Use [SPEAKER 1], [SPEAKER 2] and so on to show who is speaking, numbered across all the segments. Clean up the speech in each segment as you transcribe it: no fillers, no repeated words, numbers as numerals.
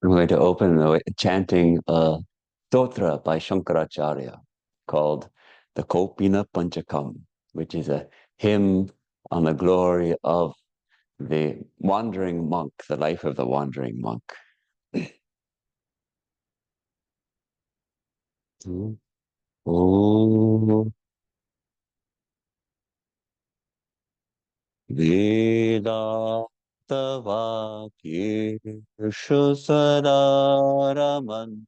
[SPEAKER 1] I'm going to open chanting a stotra by Shankaracharya called the Kopina Panchakam, which is a hymn on the glory of the wandering monk, the life of the wandering monk. Om Vedantavakyeshu Sadaramanto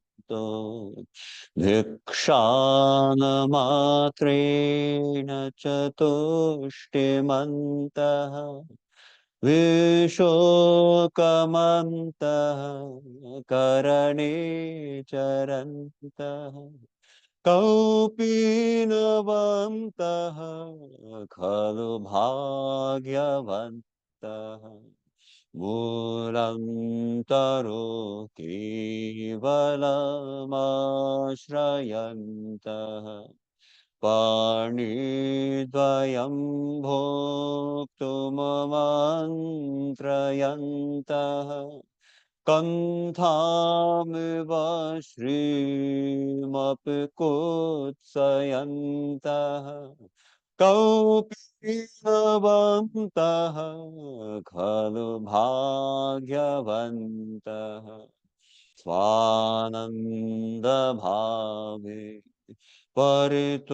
[SPEAKER 1] भिक्षानमात्रेण चतुष्टिमन्तः विशोकमन्तः करणे चरन्तः कौपीनवन्तः खलु भाग्यवन्तः मूलं केवलमाश्रयन्तः पाणिद्वयं भोक्तुममन्त्रयन्तः कन्थामिव श्रीमपि कुत्सयन्तः कौपीनवन्तः खलु भाग्यवन्तः स्वानन्दभावे परितुष्टिमन्तः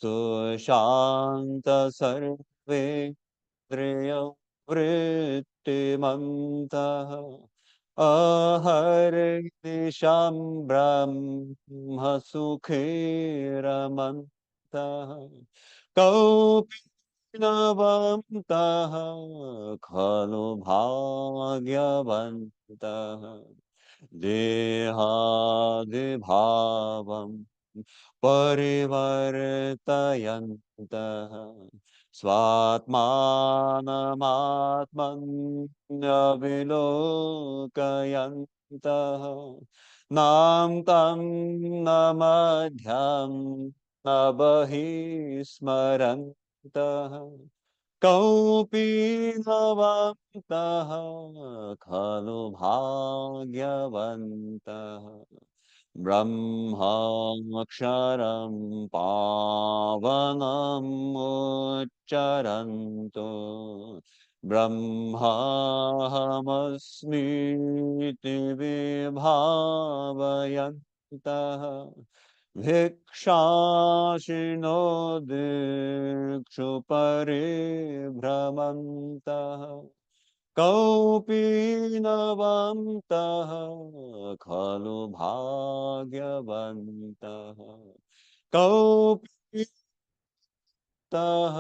[SPEAKER 1] सुशान्त सर्वेन्द्रियवृत्तिमन्तः अहर्निशं ब्रह्मसुखे रमन्तः कौपीनवन्तः खलु भाग्यवन्तः देहादिभावं परिवर्तयन्तः स्वात्मानमात्मन्यविलोकयन्तः नान्तं न मध्यं न बहिः स्मरन्तः कौपीनवन्तः खलु भाग्यवन्तः ब्रह्माक्षरं पावनम् उच्चरन्तो ब्रह्माहमस्मीति विभावयन्तः भिक्षाशिनो दिक्षु परिभ्रमन्तः कौपीनवन्तः खलु भाग्यवन्तः कौपीनवन्तः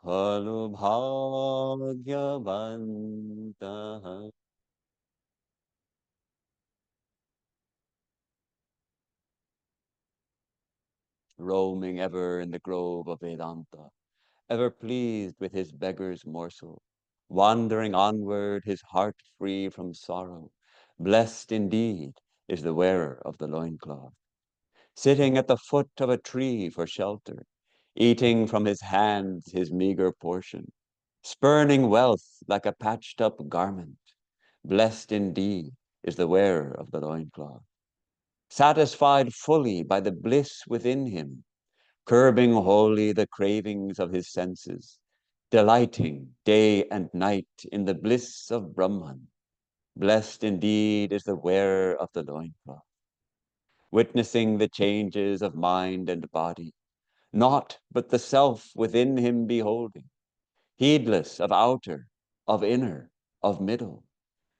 [SPEAKER 1] खलु भाग्यवन्तः. Roaming ever in the grove of Vedanta, ever pleased with his beggar's morsel, wandering onward, his heart free from sorrow, blessed indeed is the wearer of the loincloth, sitting at the foot of a tree for shelter, eating from his hands his meager portion, spurning wealth like a patched up garment, blessed indeed is the wearer of the loincloth, satisfied fully by the bliss within him, curbing wholly the cravings of his senses, delighting day and night in the bliss of Brahman. Blessed indeed is the wearer of the loincloth, witnessing the changes of mind and body, naught but the self within him beholding, heedless of outer, of inner, of middle.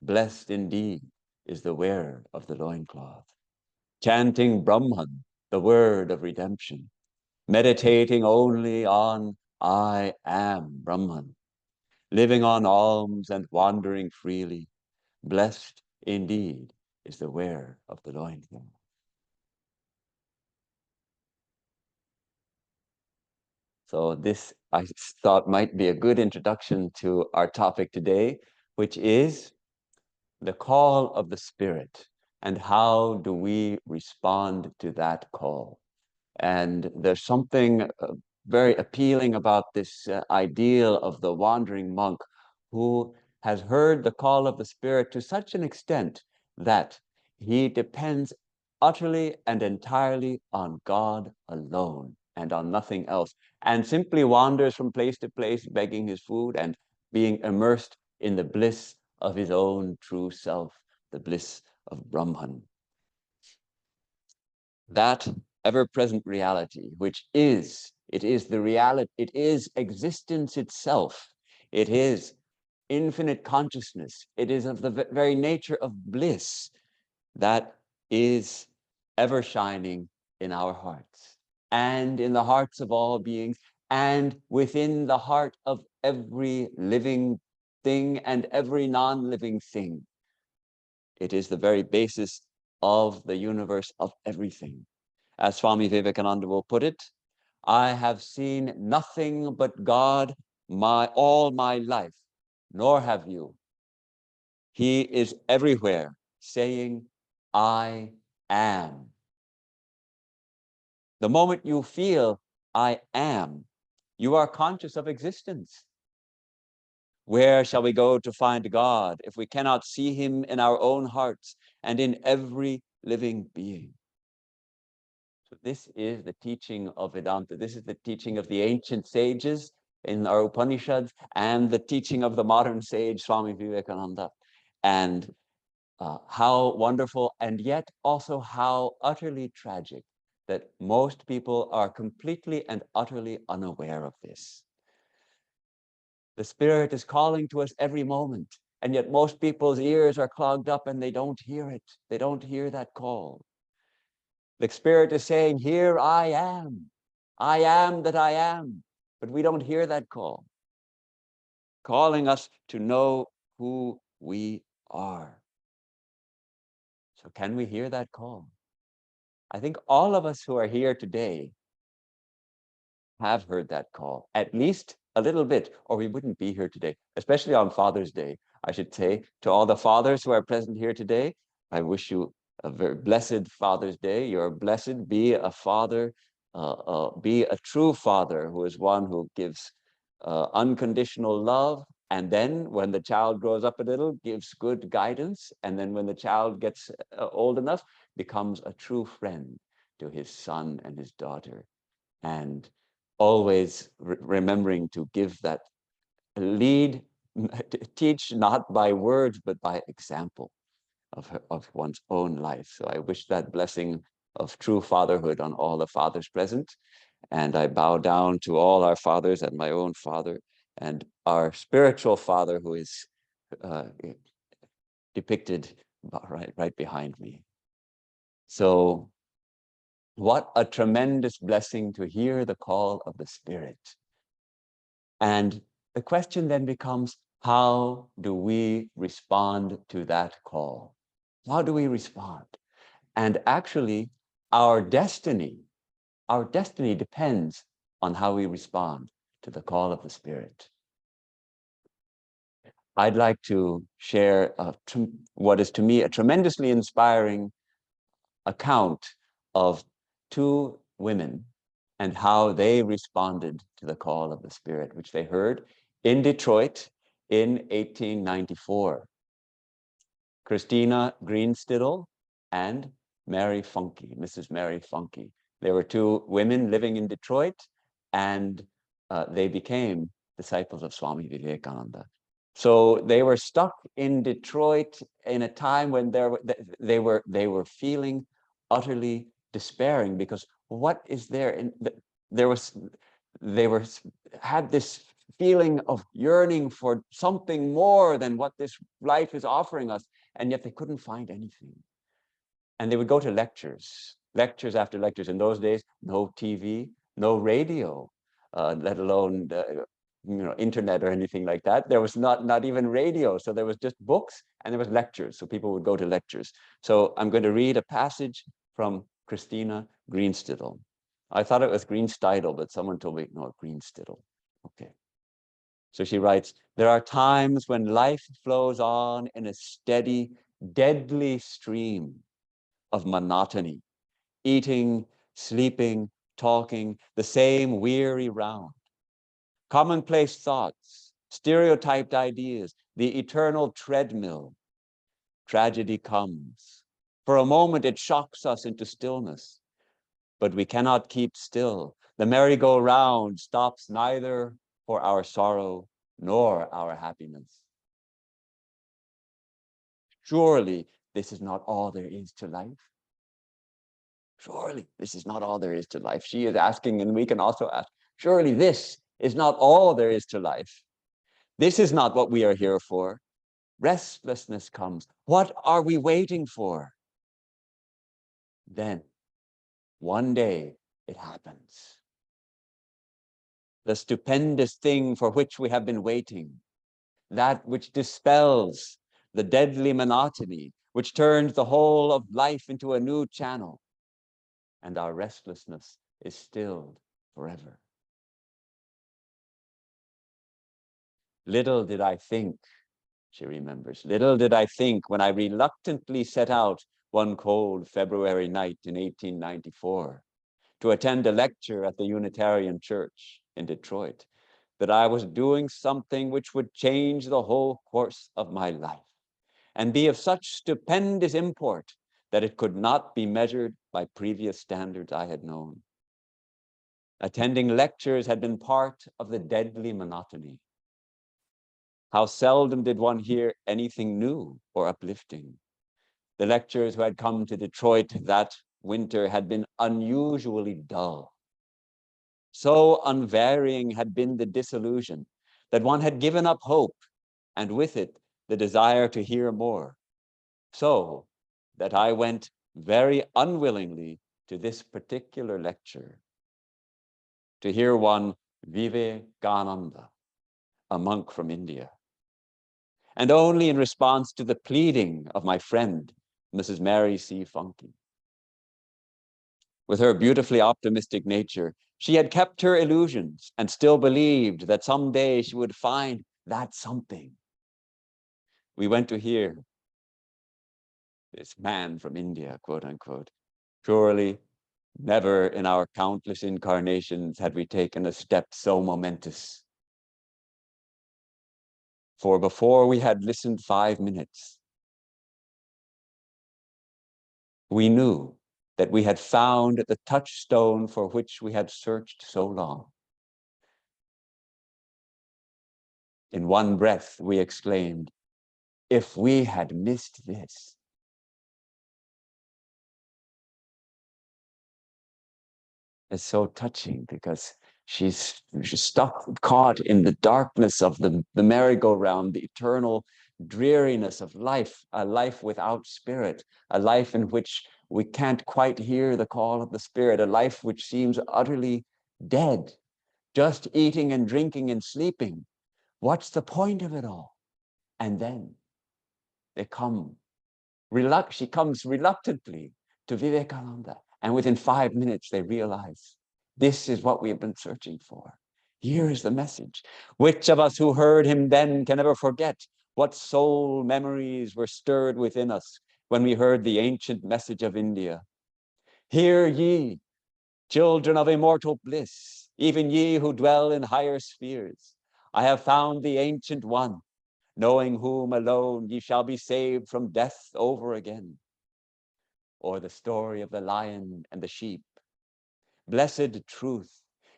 [SPEAKER 1] Blessed indeed is the wearer of the loincloth, chanting Brahman, the word of redemption, meditating only on I am Brahman, living on alms and wandering freely. Blessed indeed is the wearer of the loincloth. So this, I thought, might be a good introduction to our topic today, which is the call of the Spirit and how do we respond to that call. And there's something very appealing about this ideal of the wandering monk who has heard the call of the Spirit to such an extent that he depends utterly and entirely on God alone and on nothing else, and simply wanders from place to place begging his food and being immersed in the bliss of his own true self, the bliss of Brahman. That ever-present reality, which it is the reality, it is existence itself, it is infinite consciousness, it is of the very nature of bliss, that is ever shining in our hearts and in the hearts of all beings and within the heart of every living thing and every non-living thing. It is the very basis of the universe, of everything. As Swami Vivekananda will put it, I have seen nothing but God all my life, nor have you. He is everywhere, saying, I am. The moment you feel I am, you are conscious of existence. Where shall we go to find God if we cannot see him in our own hearts and in every living being? So this is the teaching of Vedanta. This is the teaching of the ancient sages in our Upanishads and the teaching of the modern sage, Swami Vivekananda. And how wonderful, and yet also how utterly tragic that most people are completely and utterly unaware of this. The Spirit is calling to us every moment, and yet most people's ears are clogged up and they don't hear it. They don't hear that call. The Spirit is saying, here I am. I am that I am. But we don't hear that call, calling us to know who we are. So can we hear that call? I think all of us who are here today have heard that call, at least a little bit, or we wouldn't be here today, especially on Father's Day. I should say to all the fathers who are present here today, I wish you a very blessed Father's Day. You're blessed. Be a father, be a true father who is one who gives unconditional love. And then when the child grows up a little, gives good guidance. And then when the child gets old enough, becomes a true friend to his son and his daughter. And always remembering to give that lead, teach not by words, but by example of one's own life. So I wish that blessing of true fatherhood on all the fathers present. And I bow down to all our fathers and my own father and our spiritual father who is depicted right behind me. So what a tremendous blessing to hear the call of the Spirit. And the question then becomes, how do we respond to that call? How do we respond? And actually, our destiny depends on how we respond to the call of the Spirit. I'd like to share what is to me a tremendously inspiring account of two women and how they responded to the call of the Spirit, which they heard in Detroit in 1894. Christina Greenstidle and Mary Funky, Mrs. Mary Funky. There were two women living in Detroit, and they became disciples of Swami Vivekananda. So they were stuck in Detroit in a time when they were feeling utterly despairing, because what is there in there was they were had this feeling of yearning for something more than what this life is offering us, and yet they couldn't find anything. And they would go to lectures after lectures. In those days, no TV, no radio, let alone internet or anything like that. There was not even radio, so there was just books and there was lectures. So people would go to lectures. So I'm going to read a passage from Christina Greenstidle. I thought it was Greenstidle, but someone told me no, Greenstidle. Okay. So she writes, there are times when life flows on in a steady, deadly stream of monotony, eating, sleeping, talking, the same weary round. Commonplace thoughts, stereotyped ideas, the eternal treadmill. Tragedy comes. For a moment, it shocks us into stillness, but we cannot keep still. The merry-go-round stops neither for our sorrow nor our happiness. Surely this is not all there is to life. Surely this is not all there is to life. She is asking, and we can also ask, surely this is not all there is to life. This is not what we are here for. Restlessness comes. What are we waiting for? Then, one day, it happens. The stupendous thing for which we have been waiting, that which dispels the deadly monotony, which turns the whole of life into a new channel, and our restlessness is stilled forever. Little did I think, she remembers, little did I think when I reluctantly set out one cold February night in 1894 to attend a lecture at the Unitarian Church in Detroit, that I was doing something which would change the whole course of my life and be of such stupendous import that it could not be measured by previous standards I had known. Attending lectures had been part of the deadly monotony. How seldom did one hear anything new or uplifting. The lecturers who had come to Detroit that winter had been unusually dull. So unvarying had been the disillusion that one had given up hope, and with it the desire to hear more. So that I went very unwillingly to this particular lecture to hear one Vivekananda, a monk from India. And only in response to the pleading of my friend, Mrs. Mary C. Funky. With her beautifully optimistic nature, she had kept her illusions and still believed that someday she would find that something. We went to hear this man from India, quote unquote. Surely never in our countless incarnations had we taken a step so momentous. For before we had listened 5 minutes, we knew that we had found the touchstone for which we had searched so long. In one breath, we exclaimed, if we had missed this. It's so touching because she's stuck, caught in the darkness of the merry-go-round, the eternal dreariness of life, a life without spirit, a life in which we can't quite hear the call of the spirit, a life which seems utterly dead, just eating and drinking and sleeping. What's the point of it all? And then she comes reluctantly to Vivekananda. And within 5 minutes, they realize this is what we have been searching for. Here is the message. Which of us who heard him then can ever forget what soul memories were stirred within us when we heard the ancient message of India? Hear ye, children of immortal bliss, even ye who dwell in higher spheres. I have found the ancient one, knowing whom alone ye shall be saved from death over again. Or the story of the lion and the sheep. Blessed truth,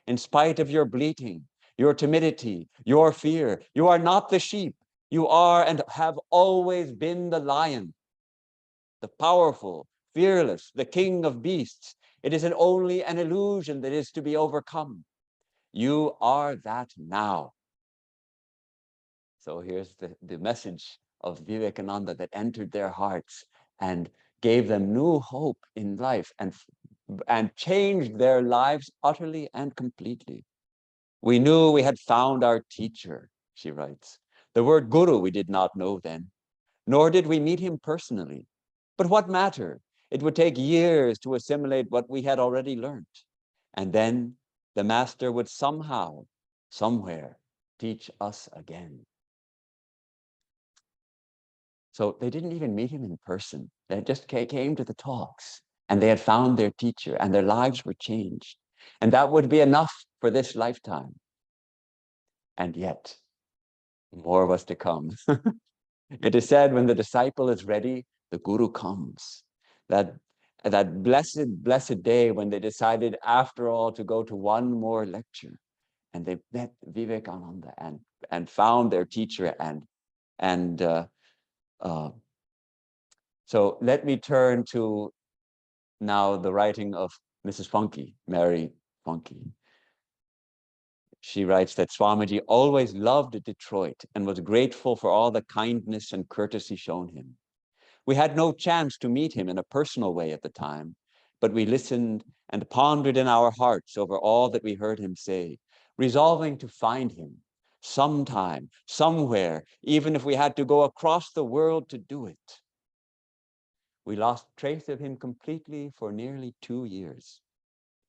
[SPEAKER 1] in spite of your bleating, your timidity, your fear, you are not the sheep. You are and have always been the lion, the powerful, fearless, the king of beasts. It is only an illusion that is to be overcome. You are that now. So here's the message of Vivekananda that entered their hearts and gave them new hope in life and changed their lives utterly and completely. We knew we had found our teacher, she writes. The word guru we did not know then, nor did we meet him personally. But what matter? It would take years to assimilate what we had already learned. And then the master would somehow, somewhere, teach us again. So they didn't even meet him in person. They just came to the talks and they had found their teacher and their lives were changed. And that would be enough for this lifetime. And yet, More was to come. It is said when the disciple is ready, the guru comes. That, that blessed day when they decided after all to go to one more lecture, and they met Vivekananda and found their teacher and uh, so let me turn to now the writing of Mrs. Funky, Mary Funky. She writes that Swamiji always loved Detroit and was grateful for all the kindness and courtesy shown him. We had no chance to meet him in a personal way at the time, but we listened and pondered in our hearts over all that we heard him say, resolving to find him sometime, somewhere, even if we had to go across the world to do it. We lost trace of him completely for nearly 2 years.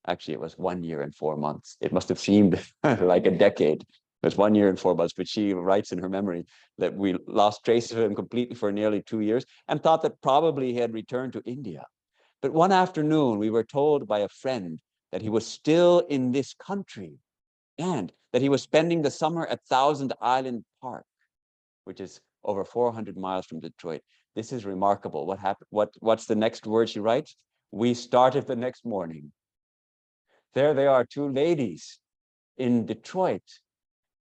[SPEAKER 1] Actually, it was 1 year and 4 months. It must have seemed like a decade. It was 1 year and 4 months, but she writes in her memory that we lost trace of him completely for nearly 2 years and thought that probably he had returned to India. But one afternoon, we were told by a friend that he was still in this country and that he was spending the summer at Thousand Island Park, which is over 400 miles from Detroit. This is remarkable. What happened? What's the next word she writes? We started the next morning. There they are, two ladies in Detroit.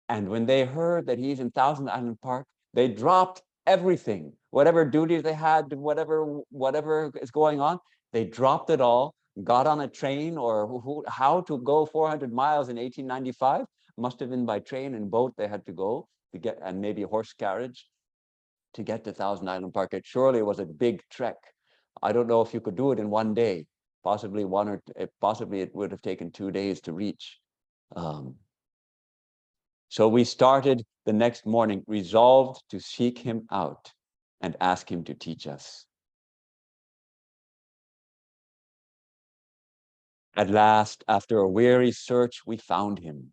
[SPEAKER 1] And when they heard that he's in Thousand Island Park, they dropped everything, whatever duties they had, whatever is going on, they dropped it all, got on a train or how to go 400 miles in 1895, must have been by train and boat they had to go to get, and maybe a horse carriage to get to Thousand Island Park. It surely was a big trek. I don't know if you could do it in one day. Possibly possibly it would have taken 2 days to reach. So we started the next morning, resolved to seek him out and ask him to teach us. At last, after a weary search, we found him.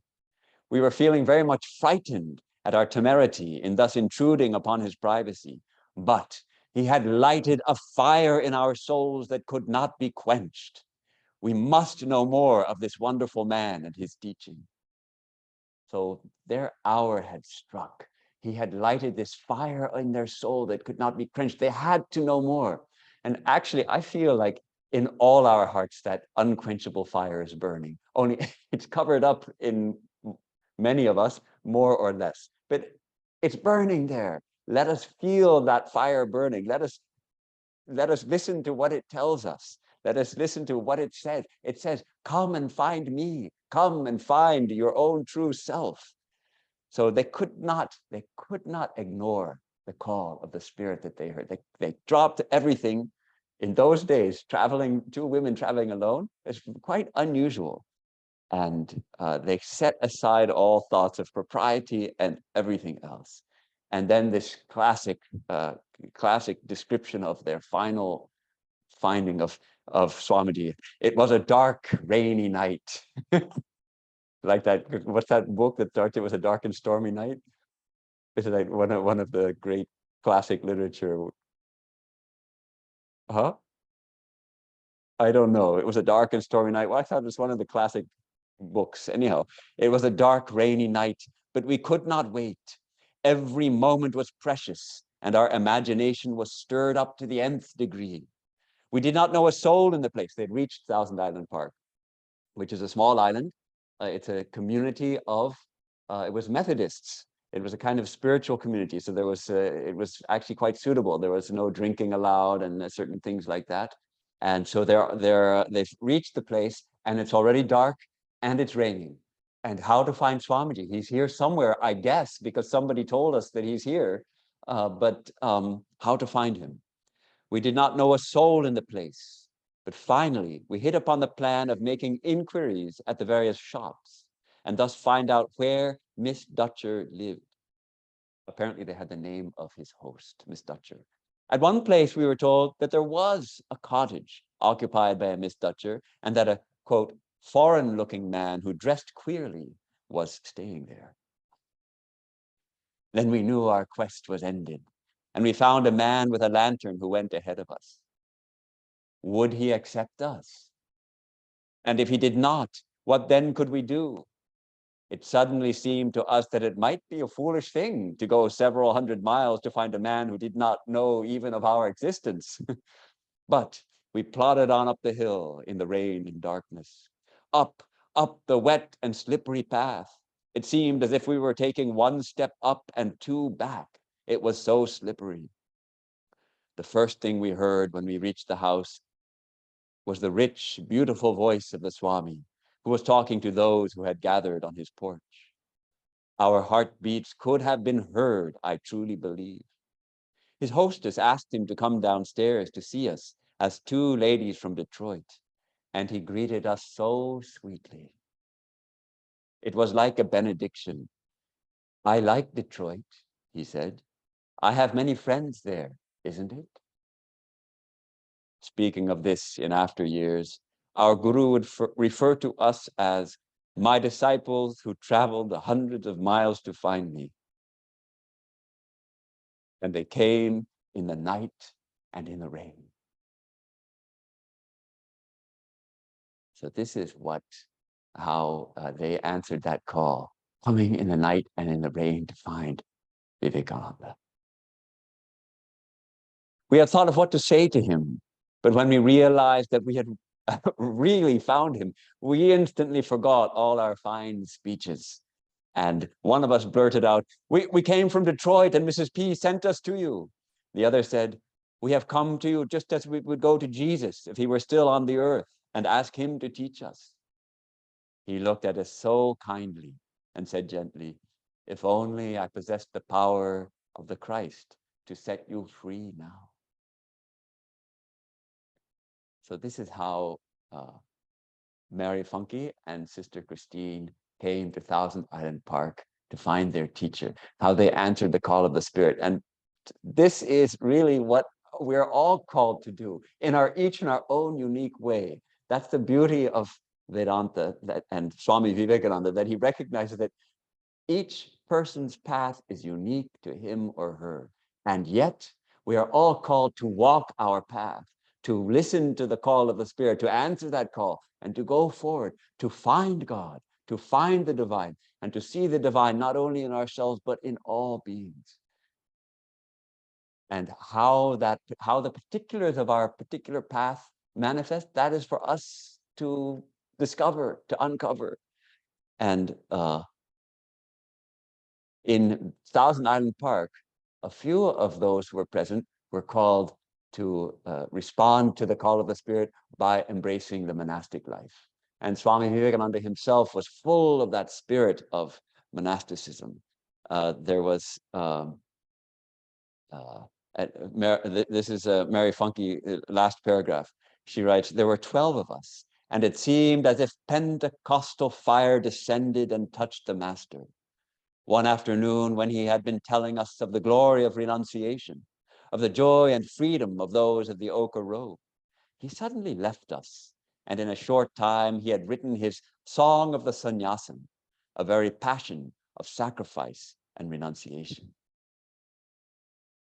[SPEAKER 1] We were feeling very much frightened at our temerity in thus intruding upon his privacy, but he had lighted a fire in our souls that could not be quenched. We must know more of this wonderful man and his teaching. So their hour had struck. He had lighted this fire in their soul that could not be quenched. They had to know more. And actually, I feel like in all our hearts, that unquenchable fire is burning. Only it's covered up in many of us, more or less. But it's burning there. Let us feel that fire burning. Let us listen to what it tells us. Let us listen to what it says. It says, come and find me. Come and find your own true self. So they could not ignore the call of the spirit that they heard. They dropped everything. In those days, two women traveling alone is quite unusual. And they set aside all thoughts of propriety and everything else. And then this classic description of their final finding of Swamiji. It was a dark, rainy night. Like that, what's that book that starts, it was a dark and stormy night? Is it like one of the great classic literature? Huh? I don't know. It was a dark and stormy night. Well, I thought it was one of the classic books. Anyhow, it was a dark, rainy night, but we could not wait. Every moment was precious, and our imagination was stirred up to the nth degree. We did not know a soul in the place. They'd reached Thousand Island Park, which is a small island. It's a community of, it was Methodists. It was a kind of spiritual community. So there was, it was actually quite suitable. There was no drinking allowed and certain things like that. And so they've reached the place and it's already dark and it's raining. And how to find Swamiji? He's here somewhere, I guess, because somebody told us that he's here. But how to find him? We did not know a soul in the place. But finally, we hit upon the plan of making inquiries at the various shops and thus find out where Miss Dutcher lived. Apparently, they had the name of his host, Miss Dutcher. At one place, we were told that there was a cottage occupied by a Miss Dutcher and that a, quote, foreign-looking man who dressed queerly was staying there. Then we knew our quest was ended, and we found a man with a lantern who went ahead of us. Would he accept us? And if he did not, what then could we do? It suddenly seemed to us that it might be a foolish thing to go several hundred miles to find a man who did not know even of our existence. But we plodded on up the hill in the rain and darkness, up, up the wet and slippery path. It seemed as if we were taking one step up and two back. It was so slippery. The first thing we heard when we reached the house was the rich, beautiful voice of the Swami, who was talking to those who had gathered on his porch. Our heartbeats could have been heard, I truly believe. His hostess asked him to come downstairs to see us as two ladies from Detroit, and he greeted us so sweetly. It was like a benediction. I like Detroit, he said. I have many friends there, isn't it? Speaking of this in after years, our guru would refer to us as my disciples who traveled the hundreds of miles to find me. And they came in the night and in the rain. So this is how they answered that call, coming in the night and in the rain to find Vivekananda. We had thought of what to say to him, but when we realized that we had really found him, we instantly forgot all our fine speeches. And one of us blurted out, we came from Detroit and Mrs. P sent us to you. The other said, we have come to you just as we would go to Jesus if he were still on the earth and ask him to teach us. He looked at us so kindly and said gently, if only I possessed the power of the Christ to set you free now. So this is how Mary Funke and Sister Christine came to Thousand Island Park to find their teacher, how they answered the call of the Spirit. And this is really what we're all called to do each in our own unique way. That's the beauty of Vedanta and Swami Vivekananda, that he recognizes that each person's path is unique to him or her. And yet we are all called to walk our path, to listen to the call of the Spirit, to answer that call, and to go forward, to find God, to find the divine, and to see the divine not only in ourselves, but in all beings. And how the particulars of our particular path manifest, that is for us to discover, to uncover. And in Thousand Island Park, a few of those who were present were called to respond to the call of the Spirit by embracing the monastic life. And Swami Vivekananda himself was full of that spirit of monasticism. There was, this is Mary Funke, last paragraph. She writes, there were 12 of us, and it seemed as if Pentecostal fire descended and touched the Master. One afternoon, when he had been telling us of the glory of renunciation, of the joy and freedom of those of the ochre robe, he suddenly left us, and in a short time he had written his Song of the Sannyasin, a very passion of sacrifice and renunciation.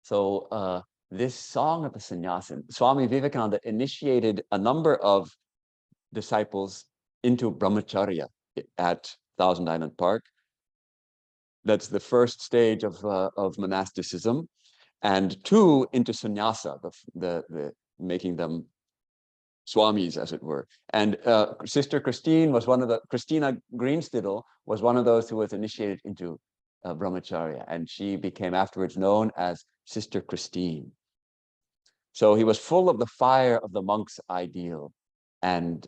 [SPEAKER 1] So this Song of the Sannyasin, Swami Vivekananda initiated a number of disciples into brahmacharya at Thousand Island Park. That's the first stage of monasticism, and two into sannyasa, the making them swamis, as it were. And Sister Christina Greenstidel was one of those who was initiated into brahmacharya, and she became afterwards known as Sister Christine. So he was full of the fire of the monk's ideal, and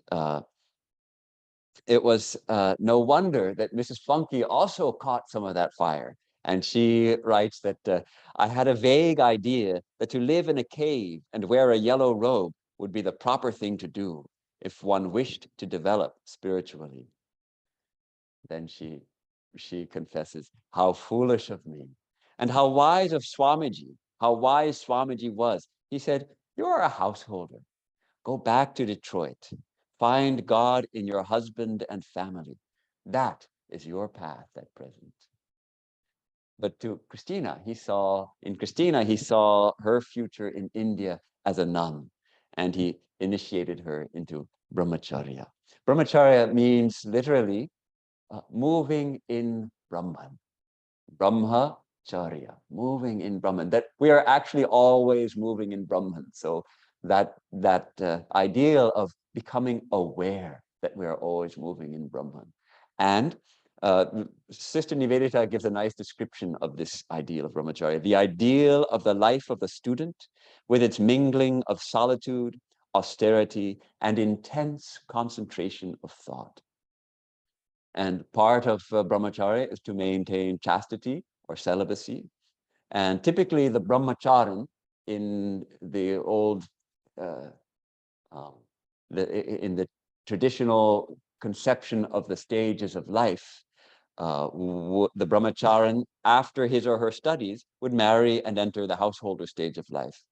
[SPEAKER 1] it was no wonder that Mrs. Funke also caught some of that fire. And she writes that I had a vague idea that to live in a cave and wear a yellow robe would be the proper thing to do if one wished to develop spiritually. Then she confesses, how foolish of me, and how wise of Swamiji, how wise Swamiji was. He said, you're a householder. Go back to Detroit. Find God in your husband and family. That is your path at present. But to Christina, he saw her future in India as a nun, and he initiated her into brahmacharya. Brahmacharya means literally moving in Brahman. Brahmacharya, moving in Brahman, that we are actually always moving in Brahman. So that ideal of becoming aware that we are always moving in Brahman. And Sister Nivedita gives a nice description of this ideal of brahmacharya, the ideal of the life of the student with its mingling of solitude, austerity, and intense concentration of thought. And part of brahmacharya is to maintain chastity or celibacy. And typically the brahmacharan in the old, uh, um, in the traditional conception of the stages of life, the brahmacharan, after his or her studies, would marry and enter the householder stage of life.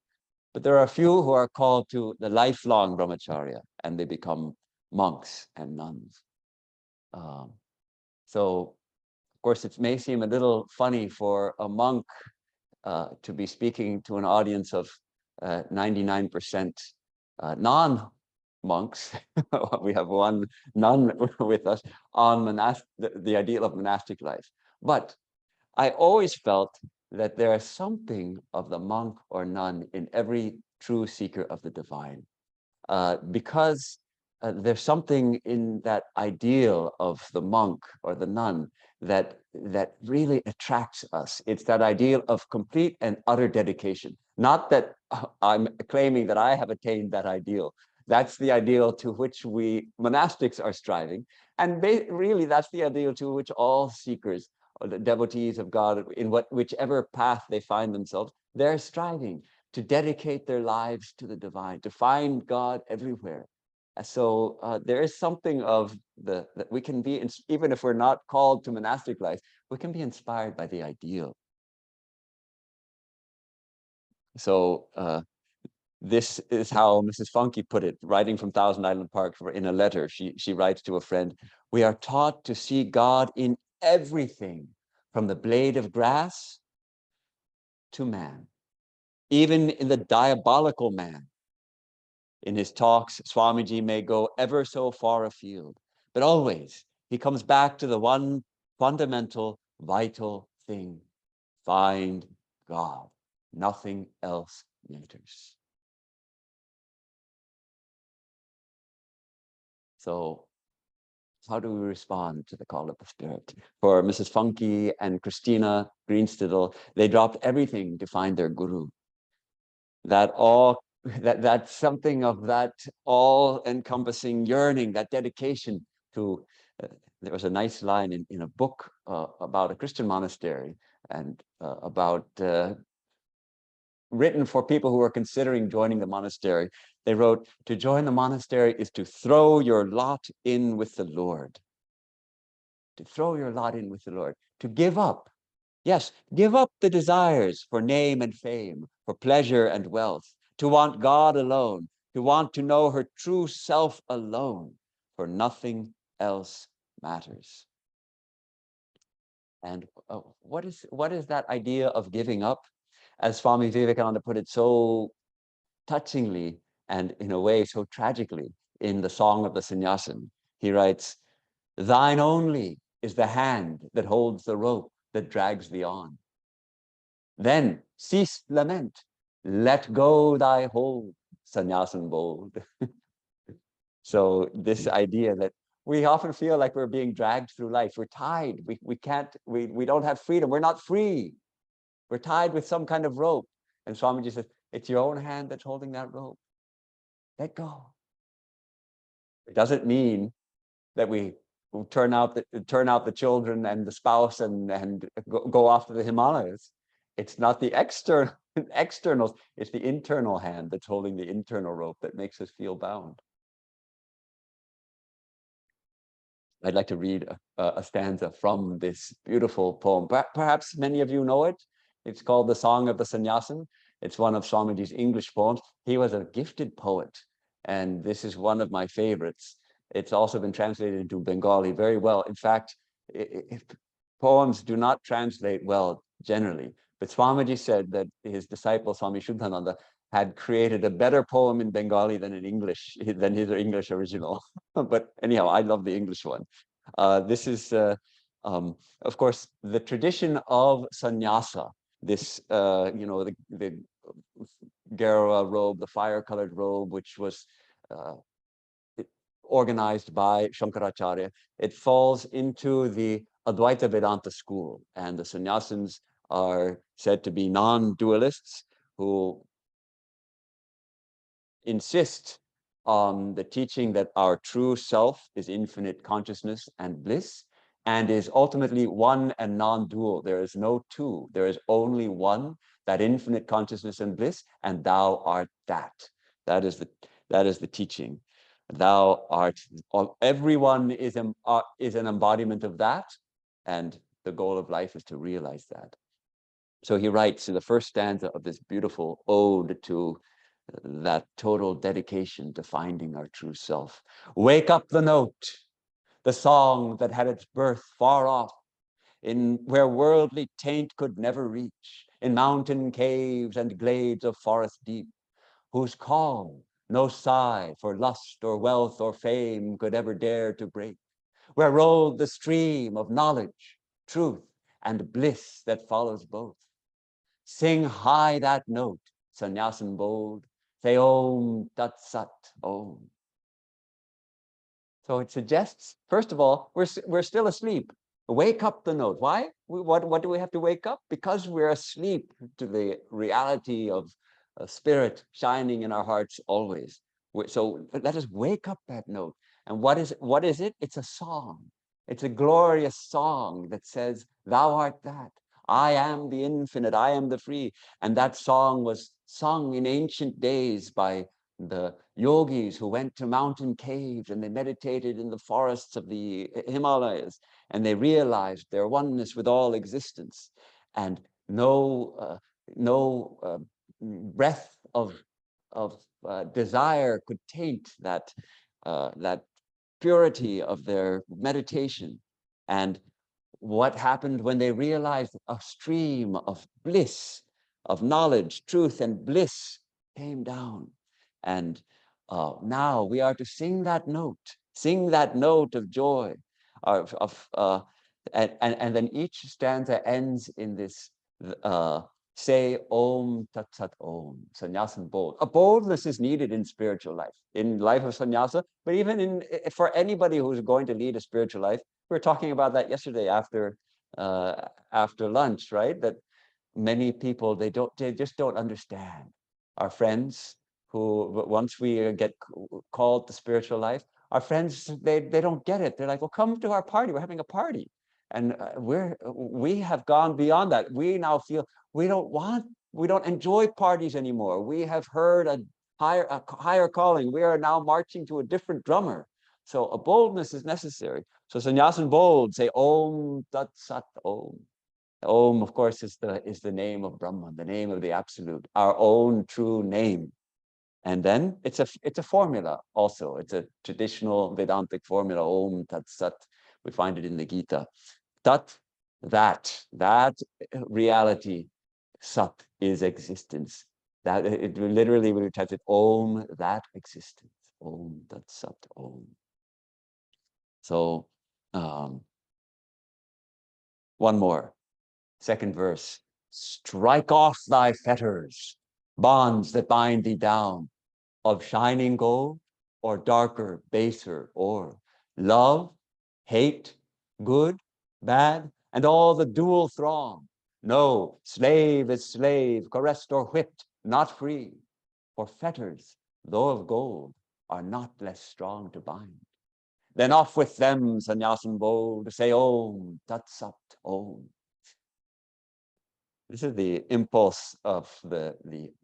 [SPEAKER 1] But there are a few who are called to the lifelong brahmacharya, and they become monks and nuns. So of course, it may seem a little funny for a monk to be speaking to an audience of 99% non-monks. We have one nun with us on the ideal of monastic life. But I always felt that there is something of the monk or nun in every true seeker of the divine. Because there's something in that ideal of the monk or the nun that really attracts us. It's that ideal of complete and utter dedication. Not that I'm claiming that I have attained that ideal. That's the ideal to which we monastics are striving. And really, that's the ideal to which all seekers or the devotees of God, in whichever path they find themselves, they're striving to dedicate their lives to the divine, to find God everywhere. So there is something of that we can be, even if we're not called to monastic life, we can be inspired by the ideal. So this is how Mrs. Funky put it, writing from Thousand Island Park in a letter. She writes to a friend, "We are taught to see God in everything, from the blade of grass to man, even in the diabolical man. In his talks, Swamiji may go ever so far afield, but always he comes back to the one fundamental, vital thing: find God. Nothing else matters." So how do we respond to the call of the Spirit? For Mrs. Funky and Christina Greenstidle, they dropped everything to find their guru. That's something of that all-encompassing yearning, that dedication to. There was a nice line in a book about a Christian monastery and about written for people who are considering joining the monastery. They wrote, "To join the monastery is to throw your lot in with the Lord." To throw your lot in with the Lord, to give up. Yes, give up the desires for name and fame, for pleasure and wealth, to want God alone, to want to know her true self alone, for nothing else matters. And what is that idea of giving up? As Swami Vivekananda put it so touchingly and in a way so tragically in the Song of the Sannyasin, he writes, "Thine only is the hand that holds the rope that drags thee on. Then cease lament, let go thy hold, sannyasin bold." So this idea that we often feel like we're being dragged through life. We're tied. We can't, we don't have freedom. We're not free. We're tied with some kind of rope. And Swamiji says, it's your own hand that's holding that rope. Let go. It doesn't mean that we turn out the children and the spouse and go off to the Himalayas. It's not the externals, it's the internal hand that's holding the internal rope that makes us feel bound. I'd like to read a stanza from this beautiful poem. Perhaps many of you know it. It's called The Song of the Sannyasin. It's one of Swamiji's English poems. He was a gifted poet, and this is one of my favorites. It's also been translated into Bengali very well. In fact, poems do not translate well generally, but Swamiji said that his disciple, Swami Shuddhananda, had created a better poem in Bengali than in English, than his English original. But anyhow, I love the English one. This is, of course, the tradition of sannyasa. This, the Gera robe, the fire-colored robe, which was uh, organized by Shankaracharya. It falls into the Advaita Vedanta school, and the sannyasins are said to be non-dualists who insist on the teaching that our true self is infinite consciousness and bliss, and is ultimately one and non-dual. There is no two. There is only one, that infinite consciousness and bliss, and thou art that. That is the teaching. Thou art. Everyone is an embodiment of that, and the goal of life is to realize that. So he writes in the first stanza of this beautiful ode to that total dedication to finding our true self. Wake up the note, the song that had its birth far off, in where worldly taint could never reach, in mountain caves and glades of forest deep, whose calm no sigh for lust or wealth or fame could ever dare to break, where rolled the stream of knowledge, truth, and bliss that follows both. Sing high that note, sannyasin bold, say Om Tat Sat Om. So it suggests, first of all, we're still asleep. Wake up the note. Why? What do we have to wake up? Because we're asleep to the reality of a spirit shining in our hearts always. So let us wake up that note. And what is it? It's a song. It's a glorious song that says, thou art that. I am the infinite. I am the free. And that song was sung in ancient days by the yogis who went to mountain caves and they meditated in the forests of the Himalayas, and they realized their oneness with all existence, and no breath of desire could taint that purity of their meditation. And what happened when they realized a stream of bliss, of knowledge, truth, and bliss came down. And now we are to sing that note of joy, and then each stanza ends in this, say Om Tat Sat Om, sannyasin bold. A boldness is needed in spiritual life, in life of sannyasa, but even for anybody who's going to lead a spiritual life. We were talking about that yesterday after lunch, right? That many people, they just don't understand. Our friends who, once we get called to spiritual life, our friends, they don't get it. They're like, well, come to our party. We're having a party. And we have gone beyond that. We now feel we don't enjoy parties anymore. We have heard a higher calling. We are now marching to a different drummer. So a boldness is necessary. So sannyasin bold, say Om Tat Sat Om. Om, of course, is the name of Brahman, the name of the absolute, our own true name. And then it's a formula also. It's a traditional Vedantic formula, Om Tat Sat. We find it in the Gita. Tat, that reality, Sat is existence. That it literally we type it Om, that existence. Om Tat Sat Om. So one more. Second verse, strike off thy fetters, bonds that bind thee down, of shining gold or darker, baser ore, love, hate, good, bad, and all the dual throng. No, slave is slave, caressed or whipped, not free, for fetters, though of gold, are not less strong to bind. Then off with them, sannyasin bold, say Om, Tat Sat Om. This is the impulse of the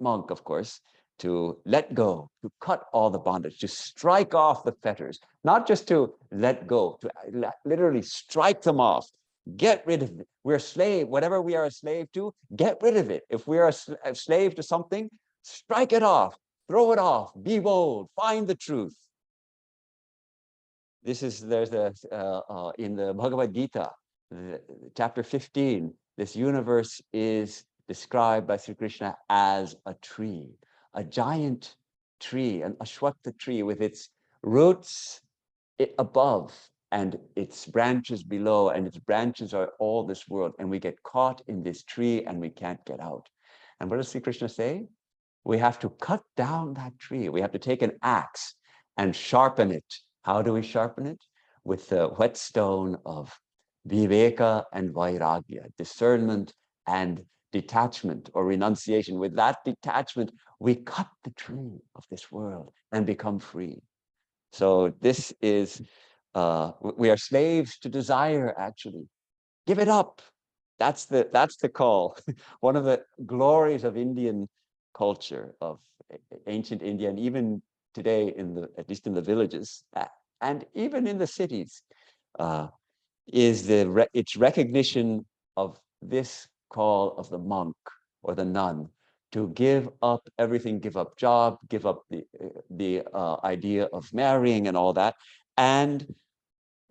[SPEAKER 1] monk, of course, to let go, to cut all the bondage, to strike off the fetters, not just to let go, to literally strike them off, get rid of it. We're a slave, whatever we are a slave to, get rid of it. If we are a slave to something, strike it off, throw it off, be bold, find the truth. There's in the Bhagavad Gita, chapter 15, this universe is described by Sri Krishna as a tree, a giant tree, an ashwatha tree with its roots above and its branches below, and its branches are all this world, and we get caught in this tree and we can't get out. And what does Sri Krishna say? We have to cut down that tree. We have to take an axe and sharpen it. How do we sharpen it? With the whetstone of viveka and vairagya, discernment and detachment or renunciation. With that detachment, we cut the tree of this world and become free. So this is, we are slaves to desire, actually. Give it up. That's the call. One of the glories of Indian culture, of ancient India, and even today, at least in the villages, and even in the cities, uh, is its recognition of this call of the monk or the nun to give up everything, give up job, give up the idea of marrying and all that, and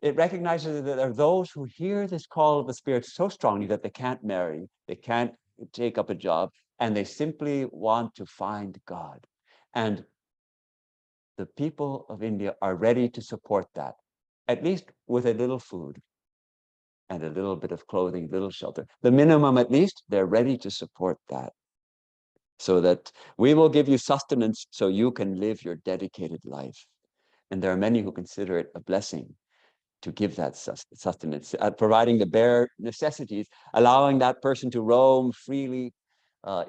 [SPEAKER 1] it recognizes that there are those who hear this call of the spirit so strongly that they can't marry, they can't take up a job, and they simply want to find God. And the people of India are ready to support that, at least with a little food and a little bit of clothing, little shelter. The minimum, at least, they're ready to support that, so that we will give you sustenance so you can live your dedicated life. And there are many who consider it a blessing to give that sustenance, providing the bare necessities, allowing that person to roam freely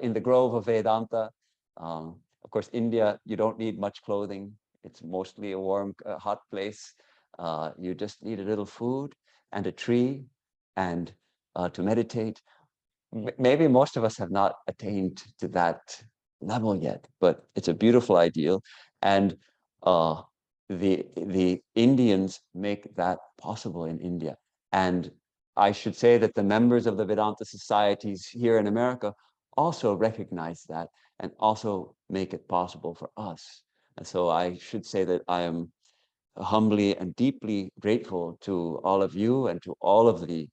[SPEAKER 1] in the grove of Vedanta. Of course, India, you don't need much clothing. It's mostly a warm, hot place. You just need a little food and a tree and to meditate. Maybe most of us have not attained to that level yet, but it's a beautiful ideal. And the Indians make that possible in India. And I should say that the members of the Vedanta societies here in America also recognize that and also make it possible for us. And so I should say that I am humbly and deeply grateful to all of you and to all of the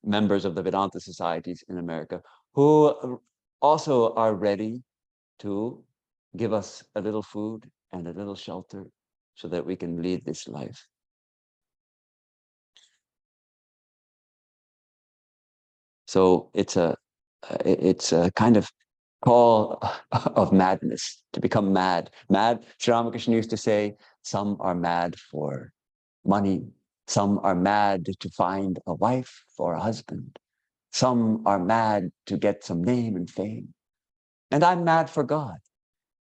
[SPEAKER 1] members of the Vedanta societies in America who also are ready to give us a little food and a little shelter so that we can lead this life. So it's a kind of call of madness, to become mad. Mad, Sri Ramakrishna used to say, some are mad for money, some are mad to find a wife or a husband, some are mad to get some name and fame. And I'm mad for God.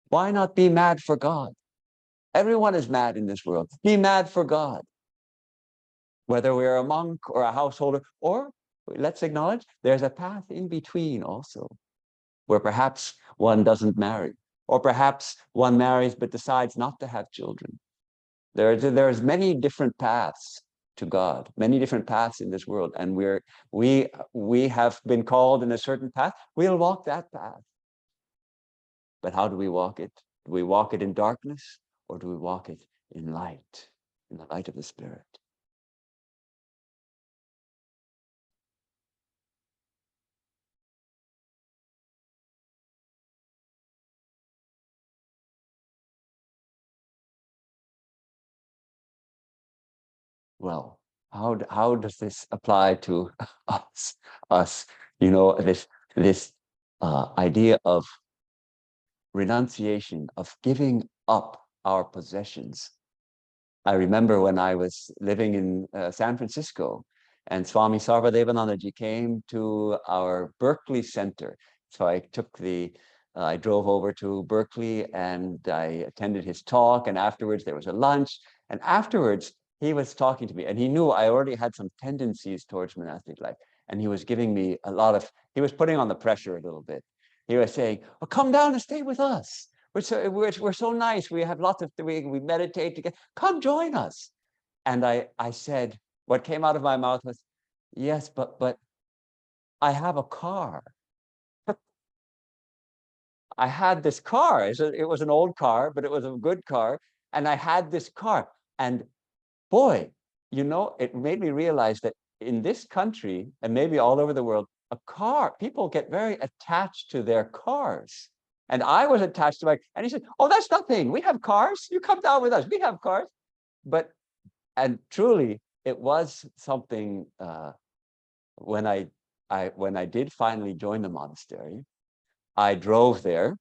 [SPEAKER 1] Why not be mad for God? Everyone is mad in this world. Be mad for God. Whether we're a monk or a householder, or let's acknowledge there's a path in between also, where perhaps one doesn't marry, or perhaps one marries but decides not to have children. There's many different paths to God, many different paths in this world, and we have been called in a certain path. We'll walk that path. But how do we walk it? Do we walk it in darkness, or do we walk it in the light of the Spirit? Well, how does this apply to us? Us, this idea of renunciation, of giving up our possessions. I remember when I was living in San Francisco, and Swami Sarvadevanandaji came to our Berkeley Center. So I drove over to Berkeley and I attended his talk, and afterwards there was a lunch, and afterwards he was talking to me, and he knew I already had some tendencies towards monastic life, and he was giving me he was putting on the pressure a little bit. He was saying, "Oh, come down and stay with us. We're so nice. We have lots of, we meditate together. Come join us." And I said, what came out of my mouth was, "Yes, but I have a car." I had this car. It was an old car, but it was a good car. And I had this car. And boy, it made me realize that in this country, and maybe all over the world, people get very attached to their cars. And I was attached to and he said, "Oh, that's nothing. We have cars. You come down with us. We have cars." But And truly, it was something when I did finally join the monastery. I drove there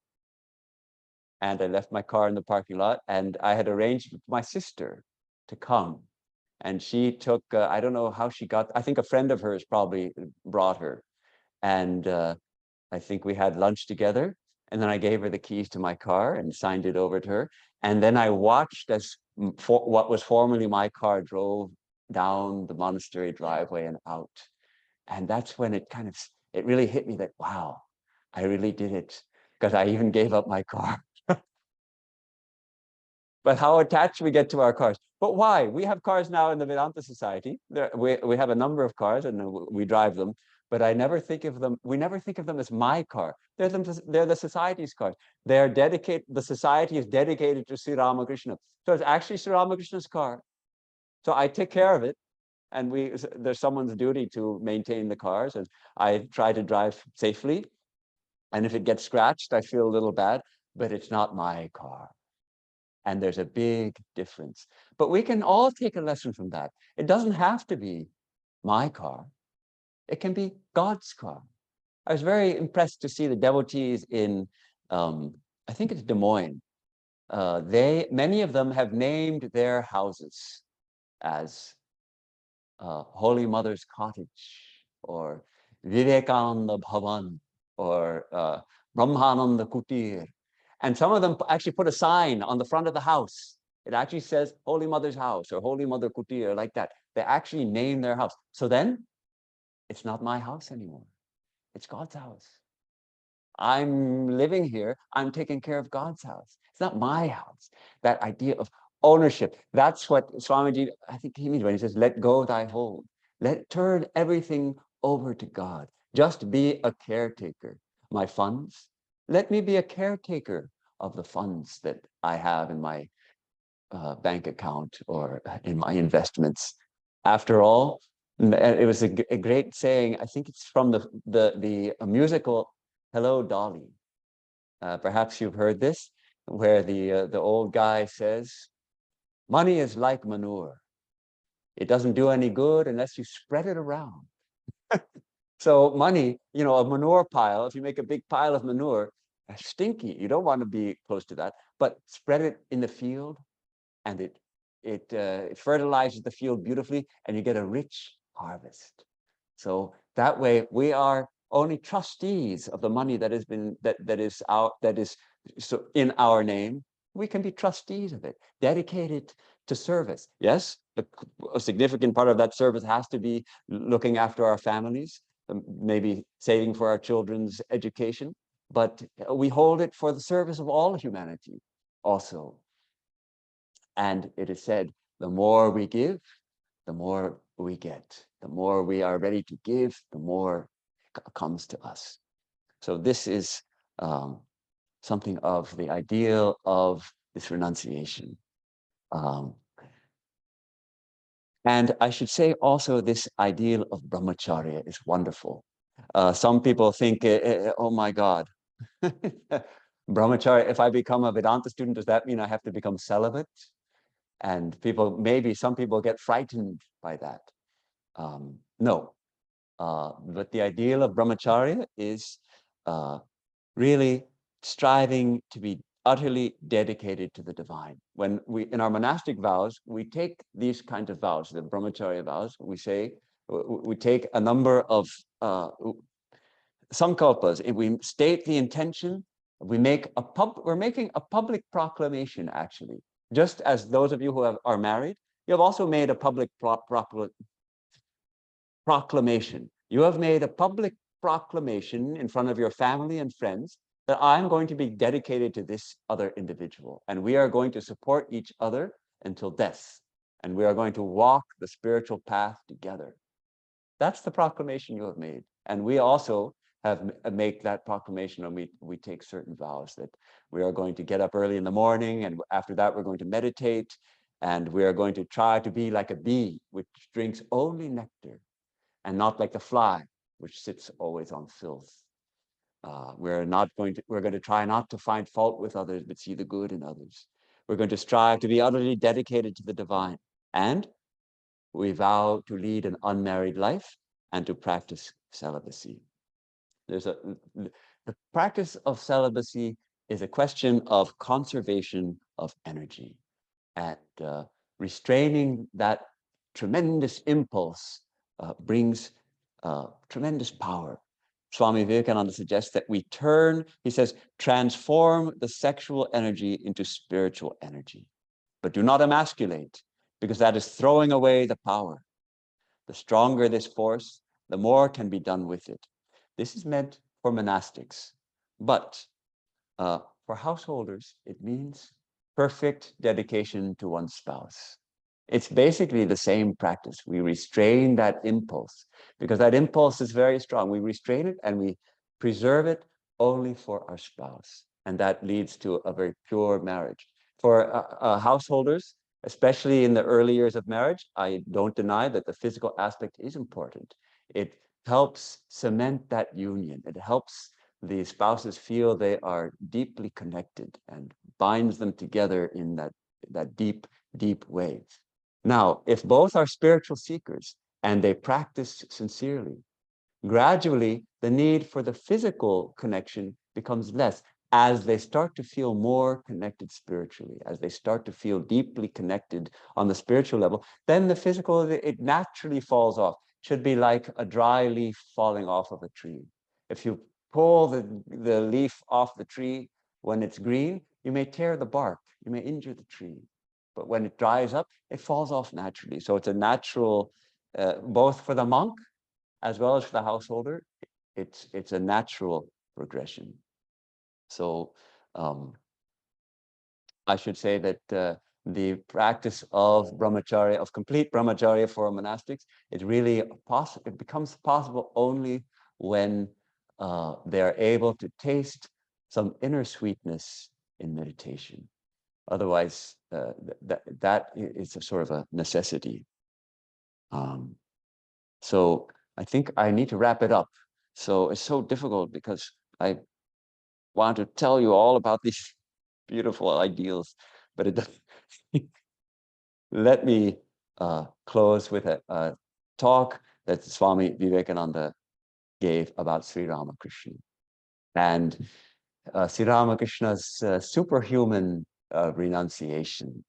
[SPEAKER 1] and I left my car in the parking lot, and I had arranged with my sister to come. And she took, I don't know how she got, I think a friend of hers probably brought her. And I think we had lunch together. And then I gave her the keys to my car and signed it over to her. And then I watched as what was formerly my car drove down the monastery driveway and out. And that's when it really hit me that, wow, I really did it. Because I even gave up my car. But how attached we get to our cars. But why? We have cars now in the Vedanta Society. We have a number of cars and we drive them. But we never think of them as my car. They're the society's cars. They're dedicated, the society is dedicated to Sri Ramakrishna. So it's actually Sri Ramakrishna's car. So I take care of it. And there's someone's duty to maintain the cars. And I try to drive safely. And if it gets scratched, I feel a little bad, but it's not my car. And there's a big difference. But we can all take a lesson from that. It doesn't have to be my car. It can be God's car. I was very impressed to see the devotees in, I think it's Des Moines. Many of them have named their houses as Holy Mother's Cottage, or Vivekananda Bhavan, or Brahmananda Kutir. And some of them actually put a sign on the front of the house. It actually says Holy Mother's House or Holy Mother Kutir, like that. They actually name their house. So then it's not my house anymore. It's God's house. I'm living here. I'm taking care of God's house. It's not my house. That idea of ownership. That's what Swamiji, I think he means when he says, let go thy hold. Turn everything over to God. Just be a caretaker. My funds, let me be a caretaker of the funds that I have in my bank account or in my investments. After all, it was a great saying. I think it's from the musical Hello, Dolly. Perhaps you've heard this, where the old guy says, money is like manure. It doesn't do any good unless you spread it around. So money, a manure pile, if you make a big pile of manure, that's stinky. You don't want to be close to that, but spread it in the field and it fertilizes the field beautifully and you get a rich harvest. So that way we are only trustees of the money that has been that is so in our name. We can be trustees of it, dedicated to service. Yes, a significant part of that service has to be looking after our families, maybe saving for our children's education, but we hold it for the service of all humanity also. And it is said, the more we give, the more we get. The more we are ready to give, the more comes to us. So this is something of the ideal of this renunciation. And I should say also this ideal of brahmacharya is wonderful. Some people think, oh my God, brahmacharya, if I become a Vedanta student, does that mean I have to become celibate? And some people get frightened by that. No, but the ideal of brahmacharya is really striving to be utterly dedicated to the divine. When in our monastic vows, we take these kinds of vows, the brahmacharya vows, we take a number of sankalpas. We state the intention, we're making a public proclamation, actually. Just as those of you who are married, you have also made a public proclamation. You have made a public proclamation in front of your family and friends that I'm going to be dedicated to this other individual, and we are going to support each other until death, and we are going to walk the spiritual path together. That's the proclamation you have made. And we also make that proclamation, and we take certain vows that we are going to get up early in the morning, and after that we're going to meditate, and we are going to try to be like a bee which drinks only nectar, and not like the fly which sits always on filth. We're going to try not to find fault with others, but see the good in others. We're going to strive to be utterly dedicated to the divine. And we vow to lead an unmarried life and to practice celibacy. The practice of celibacy is a question of conservation of energy, and restraining that tremendous impulse brings tremendous power. Swami Vivekananda suggests that we turn, he says, transform the sexual energy into spiritual energy, but do not emasculate, because that is throwing away the power. The stronger this force, the more can be done with it. This is meant for monastics, but for householders, it means perfect dedication to one's spouse. It's basically the same practice. We restrain that impulse because that impulse is very strong. We restrain it and we preserve it only for our spouse. And that leads to a very pure marriage. For householders, especially in the early years of marriage, I don't deny that the physical aspect is important. It helps cement that union. It helps the spouses feel they are deeply connected and binds them together in that deep, deep way. Now, if both are spiritual seekers and they practice sincerely, gradually the need for the physical connection becomes less as they start to feel more connected spiritually, as they start to feel deeply connected on the spiritual level, then the physical, it naturally falls off. It should be like a dry leaf falling off of a tree. If you pull the leaf off the tree when it's green, you may tear the bark, you may injure the tree. But when it dries up, it falls off naturally. So it's a natural, both for the monk as well as for the householder, it's a natural progression. So I should say that the practice of brahmacharya, of complete brahmacharya for monastics, it really it becomes possible only when they are able to taste some inner sweetness in meditation. Otherwise, that is a sort of a necessity. So I think I need to wrap it up. So it's so difficult because I want to tell you all about these beautiful ideals, but it doesn't. Let me close with a talk that Swami Vivekananda gave about Sri Ramakrishna. And Sri Ramakrishna's superhuman renunciation.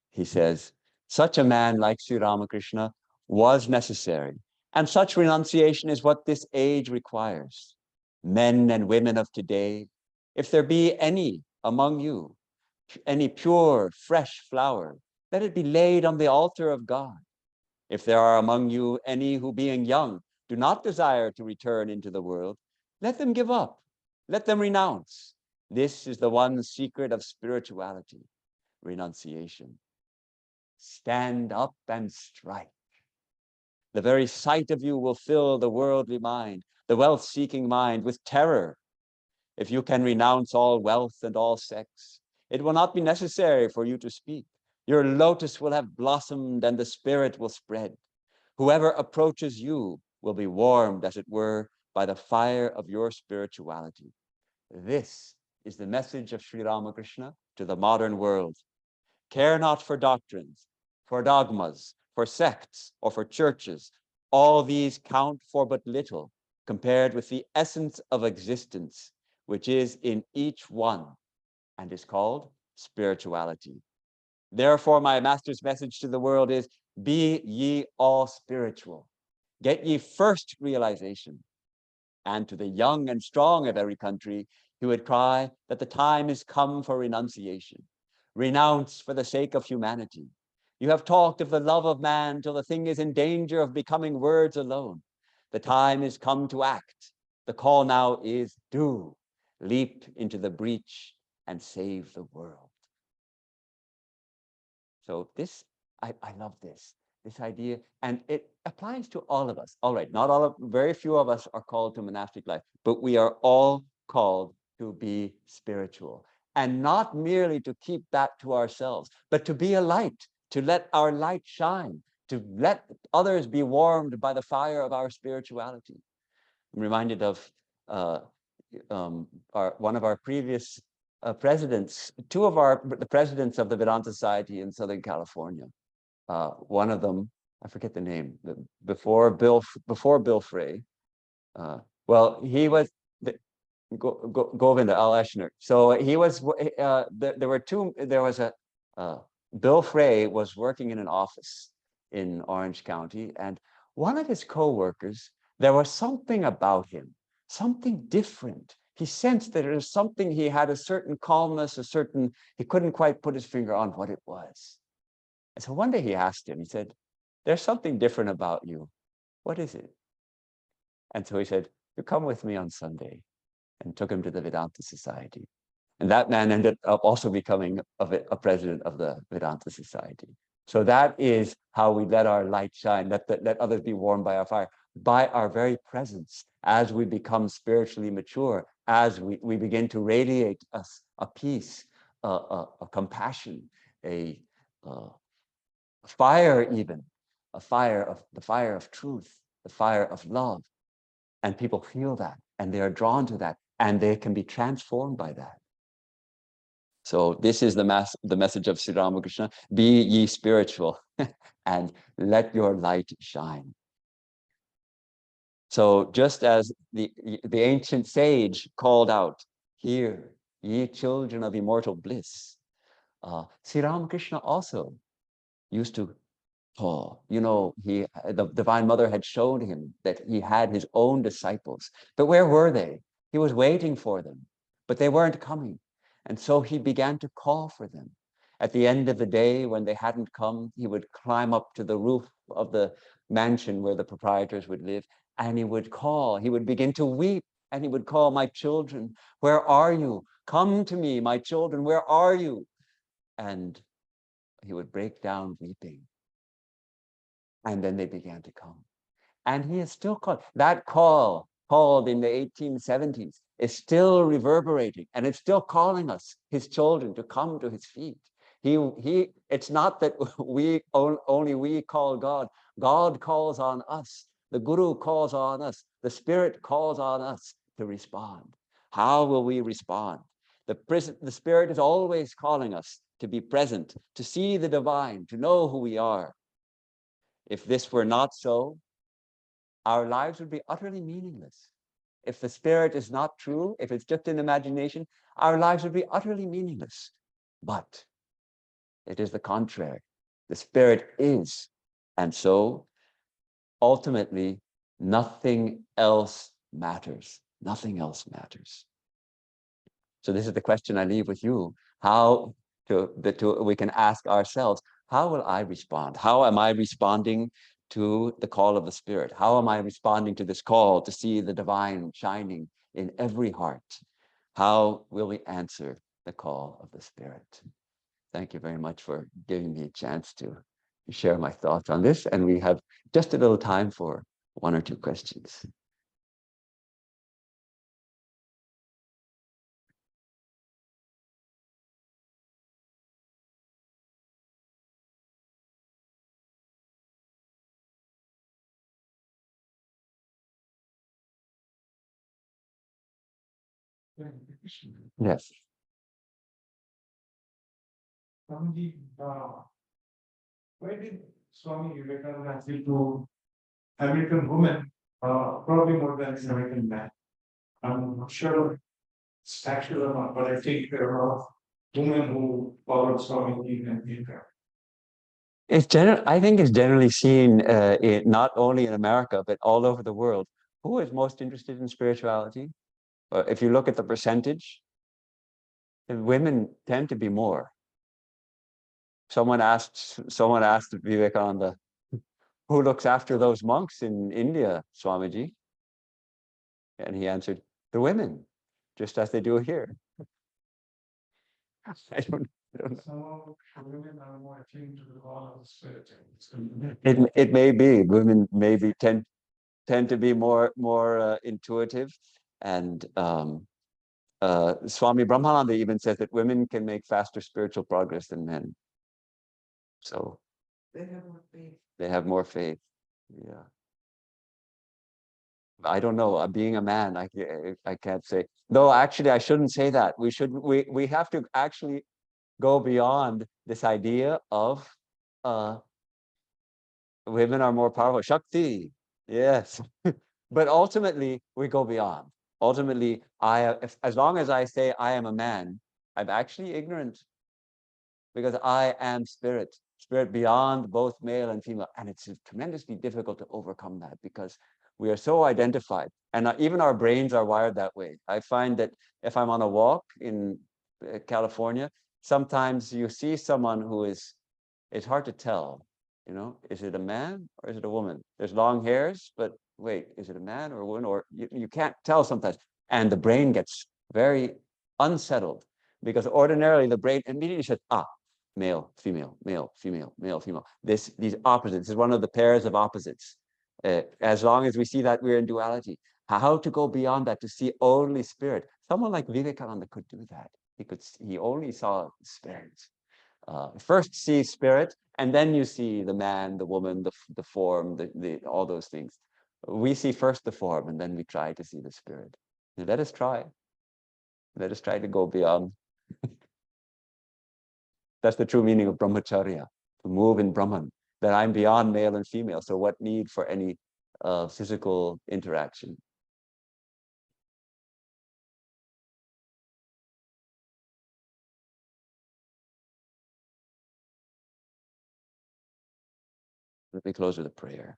[SPEAKER 1] He says, such a man like Sri Ramakrishna was necessary, and such renunciation is what this age requires. Men and women of today, if there be any among you, any pure, fresh flower, let it be laid on the altar of God. If there are among you any who, being young, do not desire to return into the world, let them give up, let them renounce. This is the one secret of spirituality, renunciation. Stand up and strike. The very sight of you will fill the worldly mind, the wealth-seeking mind, with terror. If you can renounce all wealth and all sex, it will not be necessary for you to speak. Your lotus will have blossomed and the spirit will spread. Whoever approaches you will be warmed, as it were, by the fire of your spirituality. This is the message of Sri Ramakrishna to the modern world. Care not for doctrines, for dogmas, for sects, or for churches. All these count for but little compared with the essence of existence, which is in each one and is called spirituality. Therefore, my master's message to the world is, be ye all spiritual. Get ye first realization. And to the young and strong of every country, he would cry that the time is come for renunciation. Renounce for the sake of humanity. You have talked of the love of man till the thing is in danger of becoming words alone. The time is come to act. The call now is do. Leap into the breach and save the world. So this, I love this idea, and it applies to all of us. All right, not all of, very few of us are called to monastic life, but we are all called to be spiritual, and not merely to keep that to ourselves, but to be a light, to let our light shine, to let others be warmed by the fire of our spirituality. I'm reminded of one of our previous presidents, the presidents of the Vedanta Society in Southern California. one of them, I forget the name, before Bill Frey. Well, he was the, Govinda Al Eshner. So he was. There were two. There was a Bill Frey was working in an office in Orange County, and one of his co-workers, there was something about him, something different. He sensed that there was something. He had a certain calmness, a certain. He couldn't quite put his finger on what it was. And so one day he asked him. He said, "There's something different about you. What is it?" And so he said, "You come with me on Sunday," and took him to the Vedanta Society. And that man ended up also becoming a president of the Vedanta Society. So that is how we let our light shine, let others be warmed by our fire, by our very presence. As we become spiritually mature, as we begin to radiate us a peace, a compassion, a fire even, the fire of truth, the fire of love. And people feel that, and they are drawn to that, and they can be transformed by that. So this is the message of Sri Ramakrishna: be ye spiritual and let your light shine. So just as the ancient sage called out, "Hear, ye children of immortal bliss," Sri Ramakrishna also used to call. You know, the Divine Mother had shown him that he had his own disciples, but where were they? He was waiting for them, but they weren't coming. And so he began to call for them. At the end of the day, when they hadn't come, he would climb up to the roof of the mansion where the proprietors would live, and he would call. He would begin to weep, and he would call, "My children, where are you? Come to me, my children, where are you?" And he would break down weeping. And then they began to come. And he is still called. That call, called in the 1870s, is still reverberating, and it's still calling us, his children, to come to his feet. It's not that only we call God. God calls on us. The Guru calls on us. The Spirit calls on us to respond. How will we respond? The Spirit is always calling us to be present, to see the divine, to know who we are. If this were not so, our lives would be utterly meaningless. If the Spirit is not true, if it's just an imagination, our lives would be utterly meaningless. But it is the contrary. The Spirit is. And so, ultimately, nothing else matters. Nothing else matters. So this is the question I leave with you. We can ask ourselves, how will I respond? How am I responding to the call of the Spirit? How am I responding to this call to see the divine shining in every heart? How will we answer the call of the Spirit? Thank you very much for giving me a chance to share my thoughts on this. And we have just a little time for one or two questions. Yes.
[SPEAKER 2] Swamiji, why did Swami Vivekananda appeal to American women, probably more than American men? I'm not sure it's factual or not, but I think there are women who followed Swamiji and Vivekananda.
[SPEAKER 1] I think it's generally seen not only in America, but all over the world. Who is most interested in spirituality? If you look at the percentage, women tend to be more. Someone asked Vivekananda, "Who looks after those monks in India, Swamiji?" And he answered, "The women, just as they do here." I don't know.
[SPEAKER 2] Some women are more attuned to the call of the Spirit.
[SPEAKER 1] It may be. Women maybe tend to be more intuitive, and Swami Brahmananda even says that women can make faster spiritual progress than men. So
[SPEAKER 2] They have more faith.
[SPEAKER 1] they have more faith. Yeah. I don't know. Being a man, I can't say. No, actually, I shouldn't say that. We have to actually go beyond this idea of Women are more powerful. Shakti, yes. But ultimately, we go beyond. Ultimately, as long as I say I am a man, I'm actually ignorant because I am spirit, spirit beyond both male and female. And it's tremendously difficult to overcome that because we are so identified. And even our brains are wired that way. I find that if I'm on a walk in California, sometimes you see someone who is, it's hard to tell, is it a man or is it a woman? There's long hairs, but wait, is it a man or a woman? Or you can't tell sometimes. And the brain gets very unsettled because ordinarily the brain immediately says, male, female, male, female, male, female. These opposites is one of the pairs of opposites. As long as we see that we're in duality, how to go beyond that to see only spirit? Someone like Vivekananda could do that. He only saw spirit. First see spirit, and then you see the man, the woman, the form, all those things. We see first the form, and then we try to see the spirit. Let us try. Let us try to go beyond. That's the true meaning of brahmacharya, to move in Brahman, that I'm beyond male and female. So what need for any physical interaction? Let me close with a prayer.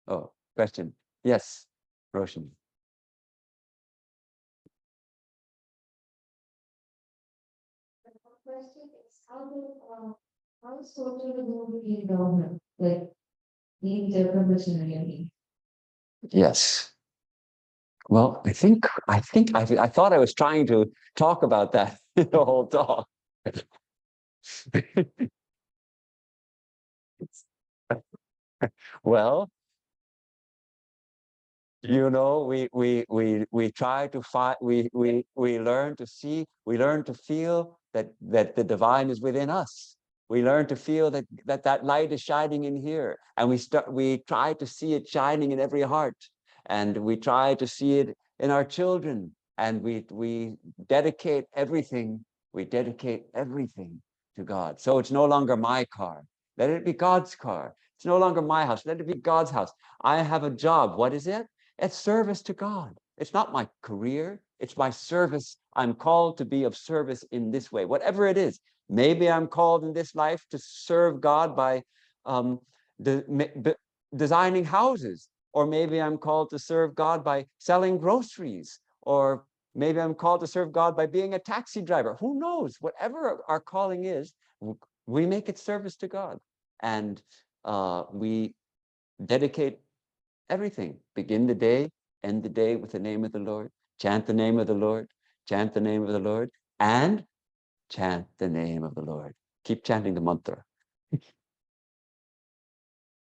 [SPEAKER 1] Oh, question. Yes, Roshan.
[SPEAKER 3] Question is how is social going to be government? Like being interpretation.
[SPEAKER 1] Yes. Well, I thought I was trying to talk about that the whole talk. Well, we try to find, we learn to see, we learn to feel that the divine is within us. We learn to feel that light is shining in here, and we try to see it shining in every heart, and we try to see it in our children, and we dedicate everything, to God. So it's no longer my car. Let it be God's car. It's no longer my house. Let it be God's house. I have a job. What is it? It's service to God. It's not my career. It's my service. I'm called to be of service in this way, whatever it is. Maybe I'm called in this life to serve God by um, designing houses, or maybe I'm called to serve God by selling groceries, or maybe I'm called to serve God by being a taxi driver. Who knows? Whatever our calling is, we make it service to God. And we dedicate everything. Begin the day, end the day with the name of the Lord. Chant the name of the Lord. Chant the name of the Lord. And chant the name of the Lord. Keep chanting the mantra.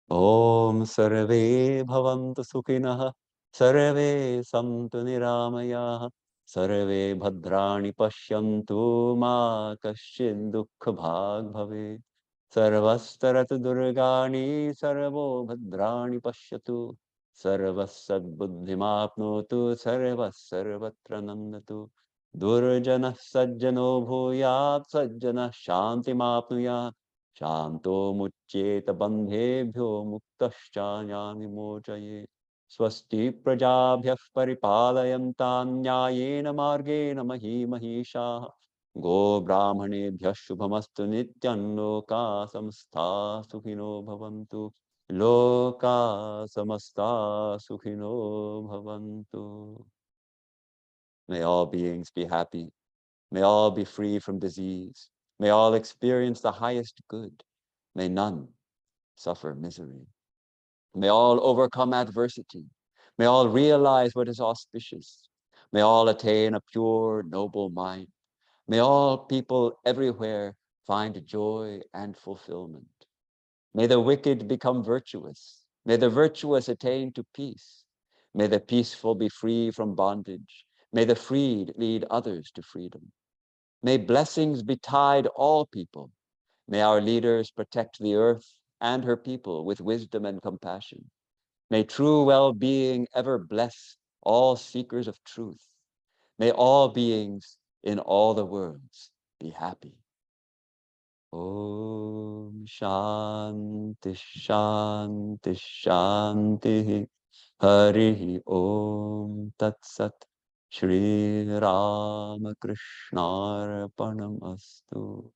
[SPEAKER 1] Om sarve bhavantu sukhinah. Sarve santu niramaya. Sarve bhadrani pashyantu ma kaschid dukkha bhag bhave. Sarvastaratu durgani sarvo bhadrani pashyatu. Sarvassadbuddhimapnotu sarvasarvatra nandatu. Durjana sajjano bhuyat sajjana shantimapnuyat. Shanto muccheta bandhebhyo muktaschanyami mochaye. Swasti prajabhyah paripalayantan nyayena margena mahi mahisha. Go brahmanebhyah shubhamastu nityan loka samastha sukhino bhavantu. Loka samastha sukhino bhavantu. May all beings be happy. May all be free from disease. May all experience the highest good. May none suffer misery. May all overcome adversity. May all realize what is auspicious. May all attain a pure, noble mind. May all people everywhere find joy and fulfillment. May the wicked become virtuous. May the virtuous attain to peace. May the peaceful be free from bondage. May the freed lead others to freedom. May blessings betide all people. May our leaders protect the earth and her people with wisdom and compassion. May true well-being ever bless all seekers of truth. May all beings in all the worlds be happy. Om Shanti Shanti Shanti Hari Om Tat Sat Shri Ramakrishna Arpanam Astu.